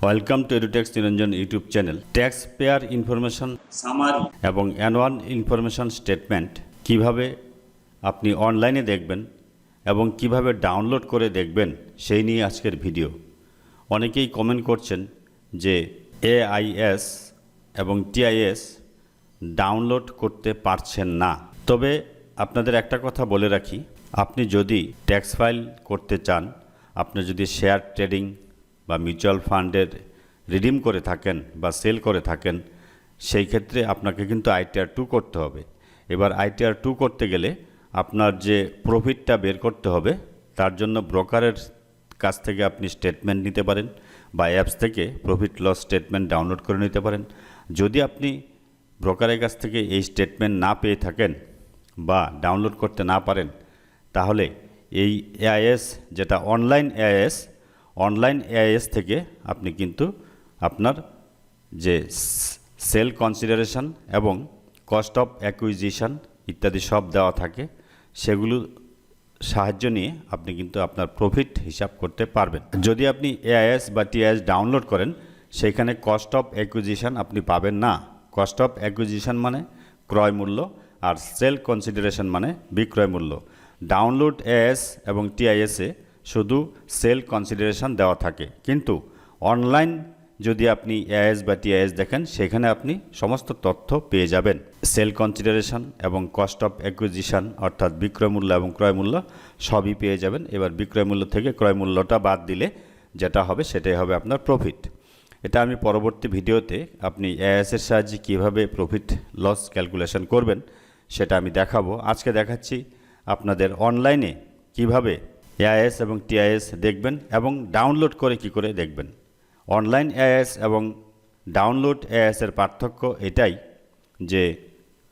Welcome to EduTax Niranjan YouTube channel. Tax payer information summary এবং annual information statement কিভাবে আপনি অনলাইনে দেখবেন এবং কিভাবে ডাউনলোড করে দেখবেন সেই নিয়ে আজকের ভিডিও। অনেকেই কমেন্ট করছেন যে AIS এবং TIS ডাউনলোড করতে পারছেন না। তবে আপনাদের একটা কথা বলে রাখি, আপনি যদি ট্যাক্স ফাইল করতে চান, আপনি যদি শেয়ার ট্রেডিং বা মিউচুয়াল ফান্ডের রিডিম করে থাকেন বা সেল করে থাকেন, সেই ক্ষেত্রে আপনাকে কিন্তু ITR 2 করতে হবে। এবার ITR 2 করতে গেলে আপনার যে প্রফিটটা বের করতে হবে, তার জন্য ব্রোকারের কাছ থেকে আপনি স্টেটমেন্ট নিতে পারেন বা অ্যাপস থেকে প্রফিট লস স্টেটমেন্ট ডাউনলোড করে নিতে পারেন। যদি আপনি ব্রোকারের কাছ থেকে এই স্টেটমেন্ট না পেয়ে থাকেন বা ডাউনলোড করতে না পারেন, তাহলে এই AIS যেটা অনলাইন AIS থেকে আপনি কিন্তু আপনার যে সেল কনসিডারেশন এবং কস্ট অফ অ্যাকুইজিশন ইত্যাদি সব দেওয়া থাকে, সেগুলো সাহায্য নিয়ে আপনি কিন্তু আপনার প্রফিট হিসাব করতে পারবেন। যদি আপনি AIS বা TIS ডাউনলোড করেন, সেখানে কস্ট অফ অ্যাকুইজিশন আপনি পাবেন না। কস্ট অফ অ্যাকুইজিশন মানে ক্রয় মূল্য, আর সেল কনসিডারেশন মানে বিক্রয় মূল্য। ডাউনলোড AIS এবং TIS-এ শুধু সেল কনসিডারেশন দেওয়া থাকে, কিন্তু অনলাইন যদি আপনি AIS বা TIS দেখেন, সেখানে আপনি সমস্ত তথ্য পেয়ে যাবেন। সেল কনসিডারেশন এবং কস্ট অফ অ্যাকুইজিশন অর্থাৎ বিক্রয় মূল্য এবং ক্রয় মূল্য সবই পেয়ে যাবেন। এবার বিক্রয় মূল্য থেকে ক্রয় মূল্যটা বাদ দিলে যেটা হবে সেটাই হবে আপনার প্রফিট। এটা আমি পরবর্তী ভিডিওতে আপনি AIS-এর সাহায্যে কীভাবে প্রফিট লস ক্যালকুলেশন করবেন সেটা আমি দেখাবো। আজকে দেখাচ্ছি আপনাদের অনলাইনে কিভাবে AIS এবং TIS দেখবেন এবং ডাউনলোড করে কি করে দেখবেন। অনলাইন AIS এবং ডাউনলোড AIS-এর পার্থক্য এটাই যে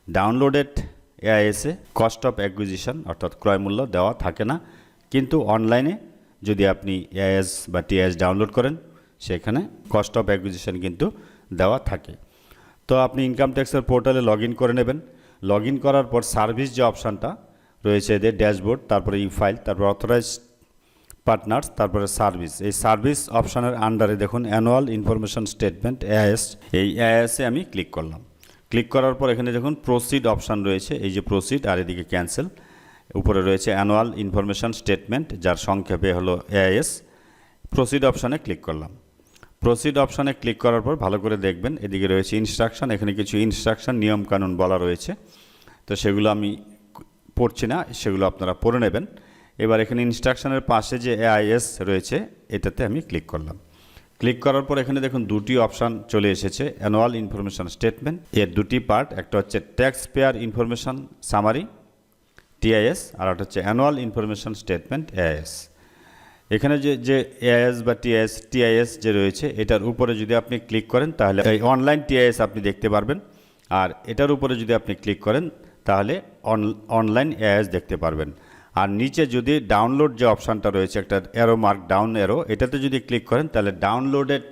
ডাউনলোডেড AIS-এ কস্ট অফ অ্যাকুইজিশন অর্থাৎ ক্রয় মূল্য দেওয়া থাকে না, কিন্তু অনলাইনে যদি আপনি AIS বা TIS ডাউনলোড করেন, সেখানে কস্ট অফ অ্যাকুইজিশন কিন্তু দেওয়া থাকে। তো আপনি ইনকাম ট্যাক্সের পোর্টালে লগ ইন করে নেবেন। লগ ইন করার পর সার্ভিস যে অপশানটা রয়েছে এদের ড্যাশবোর্ড, তারপরে ই ফাইল, তারপর অথরাইজ পার্টনার্স, তারপরে সার্ভিস। এই সার্ভিস অপশানের আন্ডারে দেখুন অ্যানুয়াল ইনফরমেশন স্টেটমেন্ট AIS। এই AIS-এ আমি ক্লিক করলাম। ক্লিক করার পর এখানে দেখুন প্রসিড অপশান রয়েছে, এই যে প্রসিড আর এদিকে ক্যান্সেল। উপরে রয়েছে অ্যানুয়াল ইনফরমেশন স্টেটমেন্ট, যার সংক্ষেপে হলো AIS। প্রসিড অপশানে ক্লিক করলাম। প্রসিড অপশানে ক্লিক করার পর ভালো করে দেখবেন, এদিকে রয়েছে ইনস্ট্রাকশন। এখানে কিছু ইনস্ট্রাকশন নিয়মকানুন বলা রয়েছে, তো সেগুলো আমি পড়ছি না, সেগুলো আপনারা পড়ে নেবেন। এবার এখানে ইনস্ট্রাকশনের পাশে যে AIS রয়েছে এটাতে আমি ক্লিক করলাম। ক্লিক করার পর এখানে দেখুন দুটি অপশান চলে এসেছে, অ্যানুয়াল ইনফরমেশন স্টেটমেন্ট। এর দুটি পার্ট, একটা হচ্ছে tax payer information summary TIS, আর একটা হচ্ছে অ্যানুয়াল ইনফরমেশন স্টেটমেন্ট AIS। এখানে যে AIS বা TIS যে রয়েছে, এটার উপরে যদি আপনি ক্লিক করেন তাহলে এই অনলাইন TIS আপনি দেখতে পারবেন, আর এটার উপরে যদি আপনি ক্লিক করেন তাহলে অনলাইন AIS দেখতে পারবেন। আর নিচে যদি ডাউনলোড যে অপশানটা রয়েছে, একটা অ্যারো মার্ক ডাউন অ্যারো, এটাতে যদি ক্লিক করেন তাহলে ডাউনলোডেড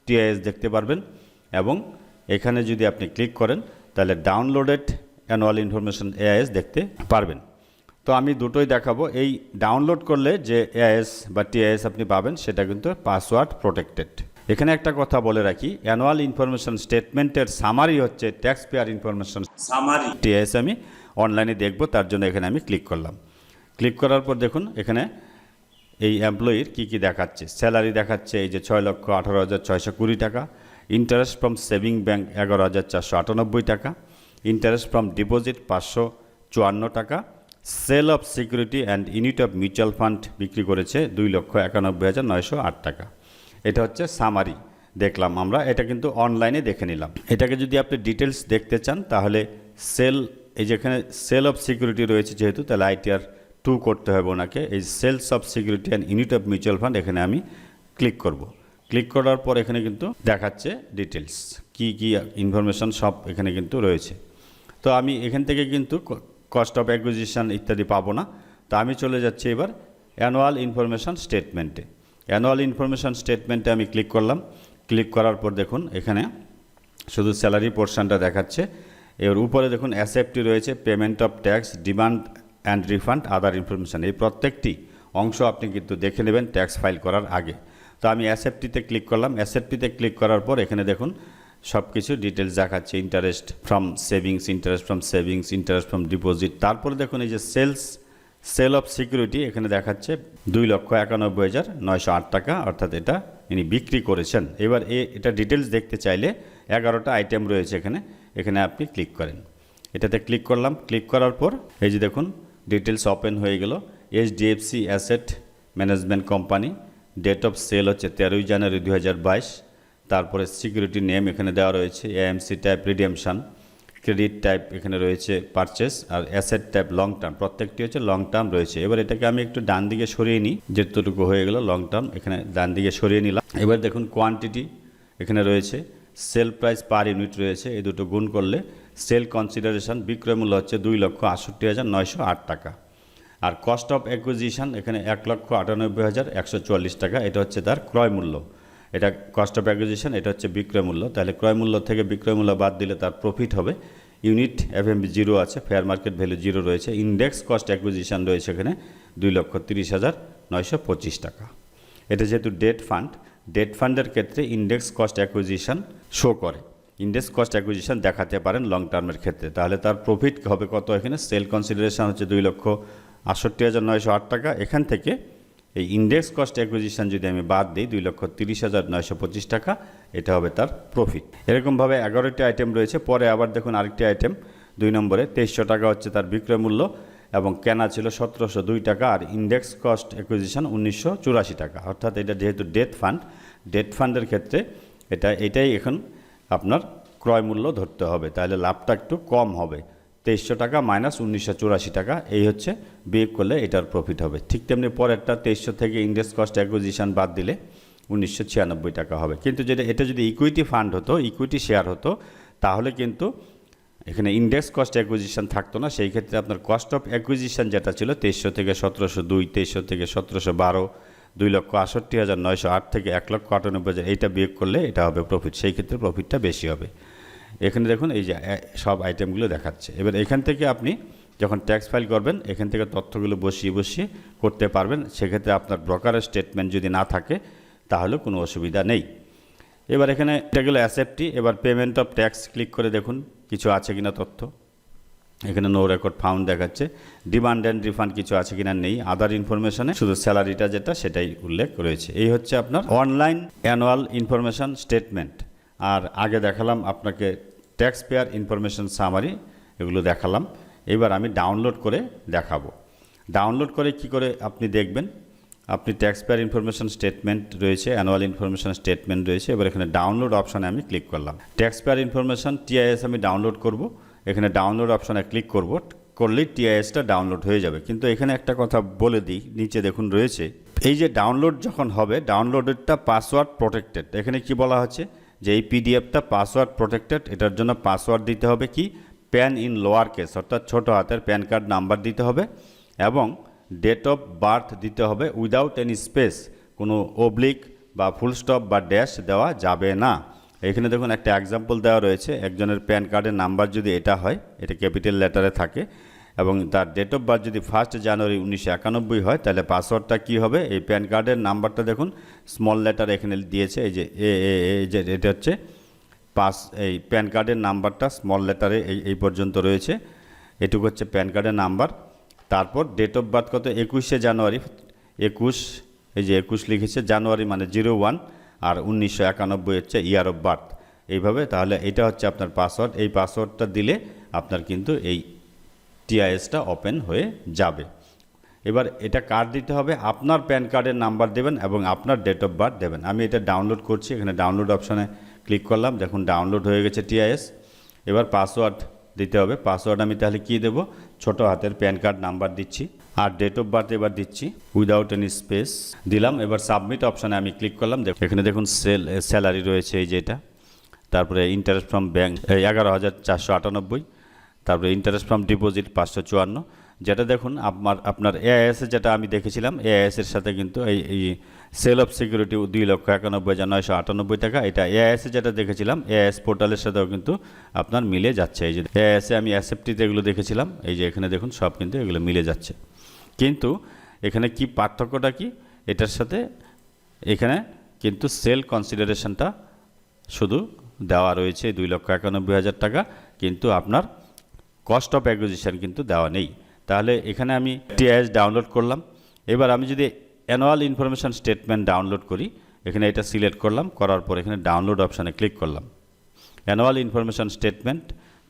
TIS দেখতে পারবেন, এবং এখানে যদি আপনি ক্লিক করেন তাহলে ডাউনলোডেড অ্যানুয়াল ইনফরমেশন AIS দেখতে পারবেন। তো আমি দুটোই দেখাবো। এই ডাউনলোড করলে যে AIS বা TIS আপনি পাবেন সেটা কিন্তু পাসওয়ার্ড প্রোটেক্টেড। এখানে একটা কথা বলে রাখি, অ্যানুয়াল ইনফরমেশন স্টেটমেন্টের সামারি হচ্ছে tax payer information summary. TIS আমি অনলাইনে দেখব, তার জন্য এখানে আমি ক্লিক করলাম। ক্লিক করার পর দেখুন এখানে এই এমপ্লয়ির কী কী দেখাচ্ছে। স্যালারি দেখাচ্ছে এই যে 6,18,620 টাকা, ইন্টারেস্ট ফ্রম সেভিং ব্যাঙ্ক 11,498 টাকা, ইন্টারেস্ট ফ্রম ডিপোজিট 554 টাকা, sale of security and unit of mutual fund বিক্রি করেছে 2,91,908 টাকা। এটা হচ্ছে সামারি দেখলাম আমরা, এটা কিন্তু অনলাইনে দেখে নিলাম। এটাকে যদি আপনি ডিটেলস দেখতে চান তাহলে এই যেখানে সেল অফ সিকিউরিটি রয়েছে যেহেতু, তাহলে ITR 2 করতে হবে ওনাকে। এই sales of security and unit of mutual fund এখানে আমি ক্লিক করব। ক্লিক করার পর এখানে কিন্তু দেখাচ্ছে ডিটেলস, কি কি ইনফরমেশন সব এখানে কিন্তু রয়েছে। তো আমি এখান থেকে কিন্তু কস্ট অফ অ্যাকুইজিশন ইত্যাদি পাবো না, তো আমি চলে যাচ্ছি এবার অ্যানুয়াল ইনফরমেশন স্টেটমেন্টে। অ্যানুয়াল ইনফরমেশন স্টেটমেন্টে আমি ক্লিক করলাম। ক্লিক করার পর দেখুন এখানে শুধু স্যালারি পোর্শনটা দেখাচ্ছে। এর উপরে দেখুন অ্যাসেপ্টটি রয়েছে, payment of tax, demand and refund, other information. এই প্রত্যেকটি অংশ আপনি কিন্তু দেখে নেবেন ট্যাক্স ফাইল করার আগে। তো আমি অ্যাসেপ্টিতে ক্লিক করলাম। অ্যাসেপ্টিতে ক্লিক করার পর এখানে দেখুন সব কিছু ডিটেলস দেখাচ্ছে, interest from savings, interest from savings, interest from deposit. তারপরে দেখুন এই যে সেল অফ সিকিউরিটি এখানে দেখাচ্ছে 2,91,908 টাকা, অর্থাৎ এটা ইনি বিক্রি করেছেন। এবার এটা ডিটেলস দেখতে চাইলে 11টা আইটেম রয়েছে এখানে আপনি ক্লিক করেন। এটাতে ক্লিক করলাম। ক্লিক করার পর এই যে দেখুন ডিটেলস ওপেন হয়ে গেল। HDFC asset management company, date of sale হচ্ছে 13 জানুয়ারি 2022। তারপরে সিকিউরিটি নেম এখানে দেওয়া রয়েছে, AMC type redemption, credit type এখানে রয়েছে পারচেস, আর অ্যাসেট টাইপ লং টার্ম, প্রত্যেকটি হচ্ছে লং টার্ম রয়েছে। এবার এটাকে আমি একটু ডান দিকে সরিয়ে নিই, যেটুকু হয়ে গেল লং টার্ম এখানে ডান দিকে সরিয়ে নিলাম। এবার দেখুন কোয়ান্টিটি এখানে রয়েছে, সেল প্রাইস পার ইউনিট রয়েছে, এই দুটো গুণ করলে সেল কনসিডারেশন বিক্রয় মূল্য হচ্ছে 2,68,908 টাকা। আর কস্ট অফ অ্যাকুইজিশন এখানে 1,98,144 টাকা, এটা হচ্ছে তার ক্রয় মূল্য। এটা কস্ট অফ অ্যাকুইজিশন, এটা হচ্ছে বিক্রয় মূল্য। তাহলে ক্রয় মূল্য থেকে বিক্রয় মূল্য বাদ দিলে তার প্রফিট হবে। ইউনিট এফএমবি 0 আছে, ফেয়ার মার্কেট ভ্যালু 0 রয়েছে, ইন্ডেক্স কস্ট অ্যাকুইজিশন রয়েছে এখানে 2,30,925 টাকা। এটা যেহেতু ডেট ফান্ডের ক্ষেত্রে ইন্ডেক্স কস্ট অ্যাকুইজিশন শো করে, ইন্ডেক্স কস্ট অ্যাকুইজিশন দেখাতে পারেন লং টার্মের ক্ষেত্রে। তাহলে তার প্রফিট হবে কত, এখানে সেল কনসিডারেশন হচ্ছে 2,68,908 টাকা। এখান থেকে এই ইন্ডেক্স কস্ট অ্যাকুইজিশন যদি আমি বাদ দিই 2,30,925 টাকা, এটা হবে তার প্রফিট। এরকমভাবে 11টি আইটেম রয়েছে। পরে আবার দেখুন আরেকটি আইটেম 2 নম্বরে 2300 টাকা হচ্ছে তার বিক্রয় মূল্য, এবং কেনা ছিল 1,702 টাকা, আর ইন্ডেক্স কস্ট অ্যাকুইজিশন 1,984 টাকা। অর্থাৎ এটা যেহেতু ডেট ফান্ডের ক্ষেত্রে এটাই এখন আপনার ক্রয় মূল্য ধরতে হবে, তাহলে লাভটা একটু কম হবে। 2300 টাকা মাইনাস 1,984 টাকা, এই হচ্ছে বিয়োগ করলে এটার প্রফিট হবে। ঠিক তেমনি পরেরটা 2300 থেকে ইন্ডেক্স কস্ট অ্যাকুইজিশন বাদ দিলে 1,996 টাকা হবে। কিন্তু এটা যদি ইকুইটি ফান্ড হতো, ইকুইটি শেয়ার হতো, তাহলে কিন্তু এখানে ইন্ডেক্স কস্ট অ্যাকুইজিশন থাকতো না। সেই ক্ষেত্রে আপনার কস্ট অফ অ্যাকুইজিশন যেটা ছিল 2300 থেকে 1,702, 2300 থেকে 1,712, 2,68,908 থেকে 1,98,000, এইটা বিয়োগ করলে এটা হবে প্রফিট। সেই ক্ষেত্রে প্রফিটটা বেশি হবে। এখানে দেখুন এই যে সব আইটেমগুলো দেখাচ্ছে। এবার এখান থেকে আপনি যখন ট্যাক্স ফাইল করবেন, এখান থেকে তথ্যগুলো বসিয়ে করতে পারবেন। সেক্ষেত্রে আপনার ব্রোকারের স্টেটমেন্ট যদি না থাকে তাহলে কোনো অসুবিধা নেই। এবার এখানে এটা গেলো অ্যাসেপ্টি। এবার পেমেন্ট অফ ট্যাক্স ক্লিক করে দেখুন কিছু আছে কিনা তথ্য। এখানে নো রেকর্ড ফাউন্ড দেখাচ্ছে। ডিমান্ড অ্যান্ড রিফান্ড কিছু আছে কিনা নেই। আদার ইনফরমেশনে শুধু স্যালারিটা যেটা সেটাই উল্লেখ রয়েছে। এই হচ্ছে আপনার অনলাইন অ্যানুয়াল ইনফরমেশন স্টেটমেন্ট। আর আগে দেখালাম আপনাকে ট্যাক্স পেয়ার ইনফরমেশন সামারি, এগুলো দেখালাম। এবার আমি ডাউনলোড করে দেখাবো। ডাউনলোড করে কি করে আপনি দেখবেন, আপনি ট্যাক্স পেয়ার ইনফরমেশন স্টেটমেন্ট রয়েছে, অ্যানুয়াল ইনফরমেশন স্টেটমেন্ট রয়েছে। এবার এখানে ডাউনলোড অপশানে আমি ক্লিক করলাম। ট্যাক্স পেয়ার ইনফরমেশন TIS আমি ডাউনলোড করব। এখানে ডাউনলোড অপশানে ক্লিক করলেই TISটা ডাউনলোড হয়ে যাবে। কিন্তু এখানে একটা কথা বলে দিই, নিচে দেখুন রয়েছে এই যে ডাউনলোড যখন হবে, ডাউনলোডেরটা পাসওয়ার্ড প্রোটেক্টেড। এখানে কি বলা হচ্ছে যে এই PDFটা পাসওয়ার্ড প্রোটেক্টেড। এটার জন্য পাসওয়ার্ড দিতে হবে কি, প্যান ইন লোয়ার কেস, অর্থাৎ ছোটো হাতের প্যান কার্ড নাম্বার দিতে হবে, এবং ডেট অফ বার্থ দিতে হবে উইদাউট এনি স্পেস, কোনো অবলিক বা ফুল স্টপ বা ড্যাশ দেওয়া যাবে না। এখানে দেখুন একটা এক্সাম্পল দেওয়া রয়েছে। একজনের প্যান কার্ডের নাম্বার যদি এটা হয়, এটা ক্যাপিটাল লেটারে থাকে, এবং তার ডেট অফ বার্থ যদি 1 জানুয়ারি 1991 হয়, তাহলে পাসওয়ার্ডটা কী হবে, এই প্যান কার্ডের নাম্বারটা দেখুন স্মল লেটার এখানে দিয়েছে, এই যে এটা হচ্ছে এই প্যান কার্ডের নাম্বারটা স্মল লেটারে এই পর্যন্ত রয়েছে। এটুকু হচ্ছে প্যান কার্ডের নাম্বার। তারপর ডেট অফ বার্থ কত, 21 জানুয়ারি, 21, এই যে 21 লিখেছে, জানুয়ারি মানে 01, আর 1991 হচ্ছে ইয়ার অফ বার্থ। এইভাবে তাহলে এটা হচ্ছে আপনার পাসওয়ার্ড। এই পাসওয়ার্ডটা দিলে আপনার কিন্তু এই TISটা ওপেন হয়ে যাবে। এবার এটা কার্ড দিতে হবে, আপনার প্যান কার্ডের নাম্বার দেবেন এবং আপনার ডেট অফ বার্থ দেবেন। আমি এটা ডাউনলোড করছি, এখানে ডাউনলোড অপশানে ক্লিক করলাম, দেখুন ডাউনলোড হয়ে গেছে TIS। এবার পাসওয়ার্ড দিতে হবে। পাসওয়ার্ড আমি তাহলে কি দেব, ছোট হাতের প্যান কার্ড নাম্বার দিচ্ছি, আর ডেট অফ বার্থ এবার দিচ্ছি উইদাউট এনি স্পেস দিলাম। এবার সাবমিট অপশানে আমি ক্লিক করলাম। এখানে দেখুন স্যালারি রয়েছে এই যে এটা, তারপরে ইন্টারেস্ট ফ্রম ব্যাঙ্ক 11,498, তারপরে ইন্টারেস্ট ফ্রম ডিপোজিট 554, যেটা দেখুন আপনার AIS যেটা আমি দেখেছিলাম, AIS এর সাথে কিন্তু এই সেল অফ সিকিউরিটি 2,91,998 টাকা, এটা AIS যেটা দেখেছিলাম AIS পোর্টালের সাথেও কিন্তু আপনার মিলে যাচ্ছে। এই যে AIS আমি অ্যাসেপ্টিতে এগুলো দেখেছিলাম, এই যে এখানে দেখুন সব কিন্তু এগুলো মিলে যাচ্ছে। কিন্তু এখানে কি পার্থক্যটা কি, এটার সাথে এখানে কিন্তু সেল কনসিডারেশনটা শুধু দেওয়া রয়েছে 2,91,000 টাকা, কিন্তু আপনার কস্ট অফ অ্যাকুইজিশন কিন্তু দেওয়া নেই। তাহলে এখানে আমি TIS ডাউনলোড করলাম। এবার আমি যদি অ্যানুয়াল ইনফরমেশন স্টেটমেন্ট ডাউনলোড করি, এখানে এটা সিলেক্ট করলাম, করার পর এখানে ডাউনলোড অপশানে ক্লিক করলাম। Annual information statement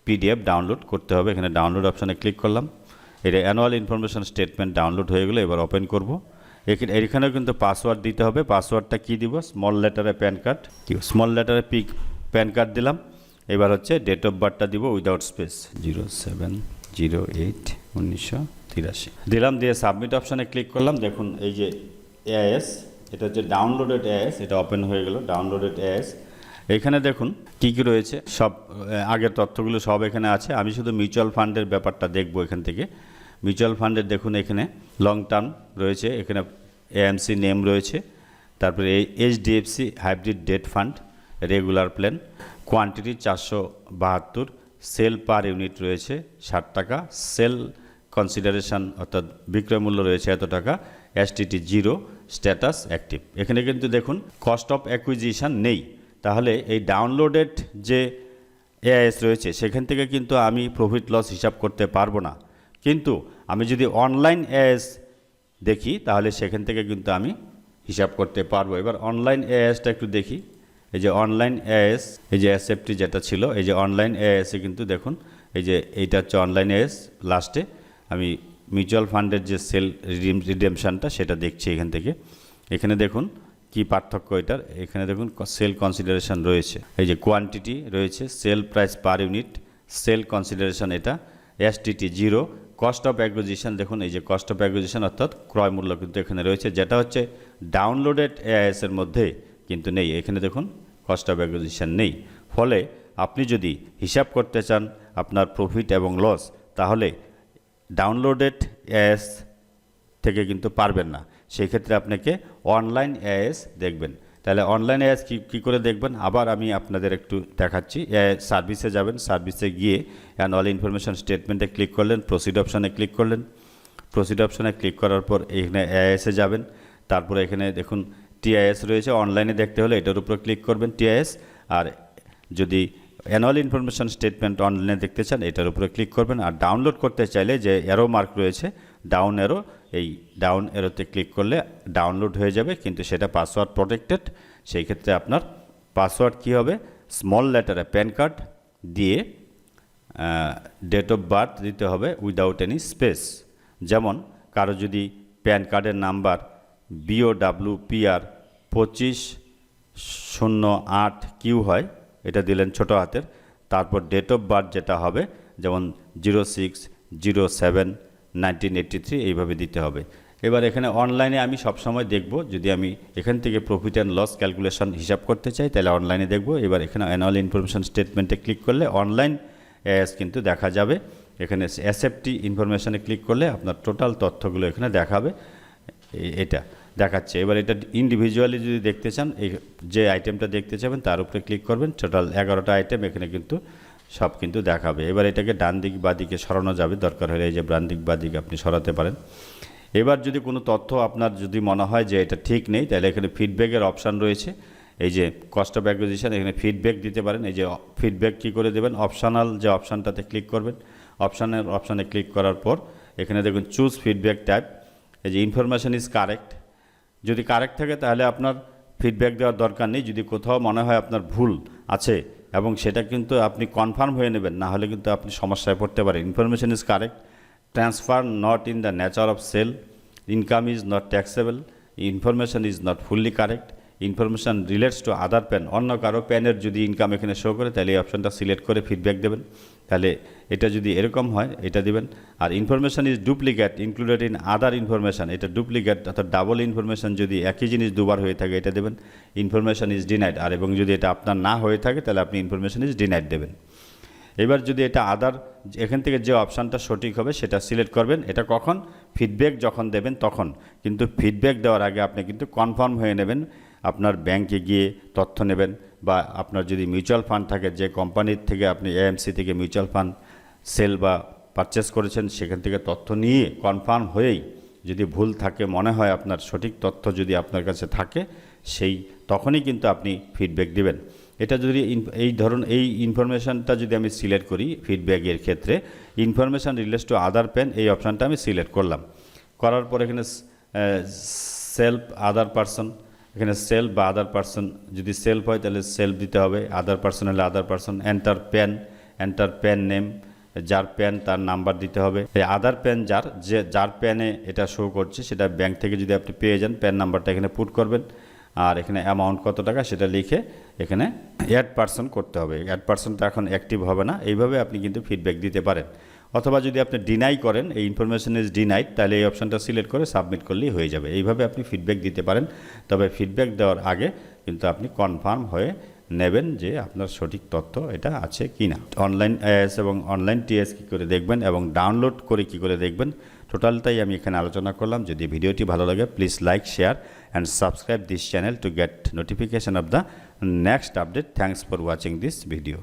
PDF download করতে হবে, এখানে ডাউনলোড অপশানে ক্লিক করলাম। এটা অ্যানুয়াল ইনফরমেশন স্টেটমেন্ট ডাউনলোড হয়ে গেলে এবার ওপেন করব। এখানেও কিন্তু পাসওয়ার্ড দিতে হবে। পাসওয়ার্ডটা কি দিব? স্মল লেটারে প্যান কার্ড, স্মল লেটারে প্যান কার্ড দিলাম। এবার হচ্ছে ডেট অফ বার্থটা দিব উইদাউট স্পেস, 07/08/1983 দিলাম। দিয়ে সাবমিট অপশানে ক্লিক করলাম। দেখুন এই যে AIS, এটা হচ্ছে ডাউনলোডেড AIS, এটা ওপেন হয়ে গেল ডাউনলোডেড AIS। এখানে দেখুন কি কি রয়েছে, সব আগের তথ্যগুলো সব এখানে আছে। আমি শুধু মিউচুয়াল ফান্ডের ব্যাপারটা দেখব এখান থেকে। মিউচুয়াল ফান্ডের দেখুন এখানে লং টার্ম রয়েছে, এখানে AMC নেম রয়েছে, তারপরে HDFC hybrid debt fund, regular plan, quantity 472, sale per unit রয়েছে 60 টাকা, সেল কনসিডারেশন অর্থাৎ বিক্রয় মূল্য রয়েছে এত টাকা, STT 0, স্ট্যাটাস অ্যাক্টিভ। এখানে কিন্তু দেখুন কস্ট অফ অ্যাকুইজিশন নেই। তাহলে এই ডাউনলোডেড যে AIS রয়েছে সেখান থেকে কিন্তু আমি প্রফিট লস হিসাব করতে পারবো না। কিন্তু আমি যদি অনলাইন AIS দেখি তাহলে সেখান থেকে কিন্তু আমি হিসাব করতে পারবো। এবার অনলাইন AISটা একটু দেখি। এই যে অনলাইন AIS, এই যে SFT যেটা ছিল, এই যে অনলাইন AISে কিন্তু দেখুন এই যে এইটা হচ্ছে অনলাইন AIS। লাস্টে আমি মিউচুয়াল ফান্ডের যে সেল রিডেমশনটা সেটা দেখছি এখান থেকে। এখানে দেখুন কি পার্থক্য এটার। এখানে দেখুন সেল কনসিডারেশন রয়েছে, এই যে কোয়ান্টিটি রয়েছে, sale price per unit, sale consideration এটা, STT 0, কস্ট অফ অ্যাকুইজিশন দেখুন এই যে কস্ট অফ অ্যাকুইজিশন অর্থাৎ ক্রয় মূল্য কিন্তু এখানে রয়েছে, যেটা হচ্ছে ডাউনলোডেড AIS এর মধ্যে কিন্তু নেই। এখানে দেখুন কস্ট অফ অ্যাকুইজিশন নেই। ফলে আপনি যদি হিসাব করতে চান আপনার প্রফিট এবং লস, তাহলে ডাউনলোডেড AIS থেকে কিন্তু পারবেন না। সেই ক্ষেত্রে আপনাকে অনলাইন AIS দেখবেন। তাহলে অনলাইন AIS কী করে দেখবেন আবার আমি আপনাদের একটু দেখাচ্ছি। সার্ভিসে যাবেন, সার্ভিসে গিয়ে অ্যানুয়াল ইনফরমেশন স্টেটমেন্টে ক্লিক করলেন, প্রসিড অপশানে ক্লিক করলেন। প্রসিড অপশানে ক্লিক করার পর এখানে AIS-এ যাবেন। তারপরে এখানে দেখুন TIS রয়েছে, অনলাইনে দেখতে হলে এটার উপর ক্লিক করবেন TIS। আর যদি অ্যানুয়াল ইনফরমেশন স্টেটমেন্ট অনলাইনে দেখতে চান এটার উপরে ক্লিক করবেন। আর ডাউনলোড করতে চাইলে যে অ্যারো মার্ক রয়েছে ডাউন অ্যারো, এই ডাউন অ্যারোতে ক্লিক করলে ডাউনলোড হয়ে যাবে, কিন্তু সেটা পাসওয়ার্ড প্রোটেক্টেড। সেই ক্ষেত্রে আপনার পাসওয়ার্ড কী হবে? স্মল লেটারে প্যান কার্ড দিয়ে ডেট অফ বার্থ দিতে হবে উইদাউট এনি স্পেস। যেমন কারো যদি প্যান কার্ডের নাম্বার BOWPR 2508Q হয়, এটা দিলেন ছোট হাতের, তারপর ডেট অফ বার্থ যেটা হবে যেমন 06/07/1983 এইভাবে দিতে হবে। এবার এখানে অনলাইনে আমি সবসময় দেখব, যদি আমি এখান থেকে প্রফিট অ্যান্ড লস ক্যালকুলেশন হিসাব করতে চাই তাহলে অনলাইনে দেখব। এবার এখানে অ্যানুয়াল ইনফরমেশন স্টেটমেন্টে ক্লিক করলে অনলাইন AIS কিন্তু দেখা যাবে। এখানে SFT ইনফরমেশনে ক্লিক করলে আপনার টোটাল তথ্যগুলো এখানে দেখাবে, এটা দেখাচ্ছে। এবার এটা ইন্ডিভিজুয়ালি যদি দেখতে চান, এই যে আইটেমটা দেখতে চাবেন তার উপরে ক্লিক করবেন, টোটাল 11টা আইটেম এখানে কিন্তু সব কিন্তু দেখাবে। এবার এটাকে ডান দিক বা দিকে সরানো যাবে, দরকার হলে এই যে ডান দিক বা দিকে আপনি সরাতে পারেন। এবার যদি কোনো তথ্য আপনার যদি মনে হয় যে এটা ঠিক নেই, তাহলে এখানে ফিডব্যাকের অপশান রয়েছে। এই যে কস্ট অফ অ্যাকুইজিশন, এখানে ফিডব্যাক দিতে পারেন। এই যে ফিডব্যাক কী করে দেবেন, অপশনাল যে অপশানটাতে ক্লিক করবেন, অপশানে ক্লিক করার পর এখানে দেখুন চুজ ফিডব্যাক টাইপ। এই যে ইনফরমেশন ইজ কারেক্ট, যদি কারেক্ট থাকে তাহলে আপনার ফিডব্যাক দেওয়ার দরকার নেই। যদি কোথাও মনে হয় আপনার ভুল আছে এবং সেটা কিন্তু আপনি কনফার্ম হয়ে নেবেন, না হলে কিন্তু আপনি সমস্যায় পড়তে পারেন। Information is correct, transfer not in the nature of sale, income is not taxable, information is not fully correct, information relates to other PAN, অন্য কারো প্যানের যদি ইনকাম এখানে শো করে তাহলে এই অপশানটা সিলেক্ট করে ফিডব্যাক দেবেন। তাহলে এটা যদি এরকম হয় এটা দিবেন। আর information is duplicate included in other information, এটা ডুপ্লিকেট অর্থাৎ ডাবল ইনফরমেশন যদি একই জিনিস দুবার হয়ে থাকে এটা দেবেন। ইনফরমেশন ইজ ডিনাইড, আর এবং যদি এটা আপনার না হয়ে থাকে তাহলে আপনি ইনফরমেশন ইজ ডিনাইড দেবেন। এবার যদি এটা আদার, এখান থেকে যে অপশানটা সঠিক হবে সেটা সিলেক্ট করবেন। এটা কখন? ফিডব্যাক যখন দেবেন তখন। কিন্তু ফিডব্যাক দেওয়ার আগে আপনি কিন্তু কনফার্ম হয়ে নেবেন, আপনার ব্যাংকে গিয়ে তথ্য নেবেন, বা আপনার যদি মিউচুয়াল ফান্ড থাকে, যে কোম্পানির থেকে আপনি AMC থেকে মিউচুয়াল ফান্ড সেল বা পারচেস করেছেন সেখান থেকে তথ্য নিয়ে কনফার্ম হয়েই, যদি ভুল থাকে মনে হয় আপনার সঠিক তথ্য যদি আপনার কাছে থাকে, সেই তখনই কিন্তু আপনি ফিডব্যাক দিবেন। এটা যদি এই ইনফরমেশানটা যদি আমি সিলেক্ট করি ফিডব্যাকের ক্ষেত্রে, information relates to other PAN, এই অপশানটা আমি সিলেক্ট করলাম। করার পর এখানে সেলফ আদার পারসন, এখানে সেলফ বা আদার পারসন, যদি সেলফ হয় তাহলে সেলফ দিতে হবে, আদার পারসন হলে other person. Enter pan name, যার প্যান তার নাম্বার দিতে হবে। এই আদার প্যান যার প্যানে এটা শো করছে সেটা ব্যাংক থেকে যদি আপনি পেয়ে যান, প্যান নাম্বারটা এখানে পুট করবেন। আর এখানে অ্যামাউন্ট কত টাকা সেটা লিখে এখানে অ্যাড পারসন করতে হবে। অ্যাড পারসনটা এখন অ্যাক্টিভ হবে না। এইভাবে আপনি কিন্তু ফিডব্যাক দিতে পারেন। অথবা যদি আপনি ডিনাই করেন, এই ইনফরমেশন ইজ ডিনাইড, তাহলে এই অপশানটা সিলেক্ট করে সাবমিট করলেই হয়ে যাবে। এইভাবে আপনি ফিডব্যাক দিতে পারেন। তবে ফিডব্যাক দেওয়ার আগে কিন্তু আপনি কনফার্ম হয়ে নেবেন যে আপনার সঠিক তথ্য এটা আছে কি না। অনলাইন আইএস এবং অনলাইন টিএস কী করে দেখবেন এবং ডাউনলোড করে কী করে দেখবেন, টোটালটাই আমি এখানে আলোচনা করলাম। যদি ভিডিওটি ভালো লাগে, please like, share and subscribe this channel to get notification off the next update. Thanks for watching this video.